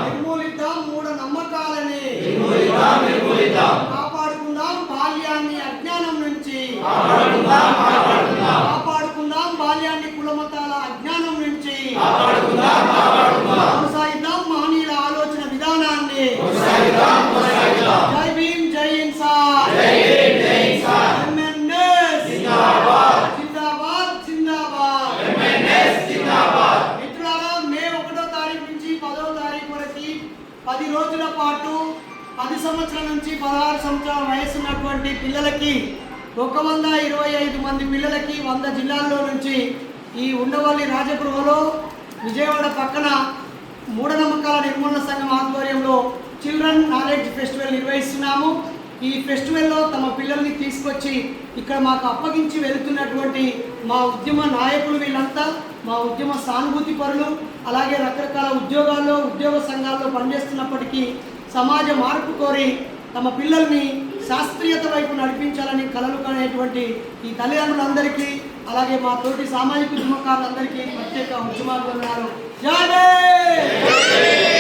నిర్మూలిద్దాం మూఢ నమ్మకాలని, కాపాడుకుందాం బాల్యాన్ని అజ్ఞానం నుంచి, కాపాడుకుందాం బాల్యాన్ని కులమతాల అజ్ఞానం నుంచి, కొనసాగిద్దాం మహనీయుల ఆలోచన విధానాన్ని. జై భీమ్, జై ఇన్సాన్. MNS జిందాబాద్, జిందాబాద్. మిత్రులారా, మే 1వ తారీఖు నుంచి 10వ తారీఖు వరకు 10 రోజుల పాటు 10 సంవత్సరాల నుంచి 16 సంవత్సరాల వయసు ఉన్నటువంటి పిల్లలకి 125 మంది పిల్లలకి 100 జిల్లాల్లో నుంచి ఈ ఉండవల్లి రాజగృహలో విజయవాడ పక్కన మూఢనమ్మకాల నిర్మూలన సంఘం ఆధ్వర్యంలో చిల్డ్రన్ నాలెడ్జ్ ఫెస్టివల్ నిర్వహిస్తున్నాము. ఈ ఫెస్టివల్లో తమ పిల్లల్ని తీసుకొచ్చి ఇక్కడ మాకు అప్పగించి వెళుతున్నటువంటి మా ఉద్యమ నాయకులు వీళ్ళంతా మా ఉద్యమ సానుభూతి పరులు, అలాగే రకరకాల ఉద్యోగాల్లో ఉద్యోగ సంఘాల్లో పనిచేస్తున్నప్పటికీ సమాజ మార్పు కోరి తమ పిల్లల్ని శాస్త్రీయత వైపు నడిపించాలని కలలు కనేటువంటి ఈ తల్లిదండ్రులందరికీ, అలాగే మా తోటి సామాజిక ఉద్యమకారులందరికీ ప్రత్యేక ఉద్యమాలు. జై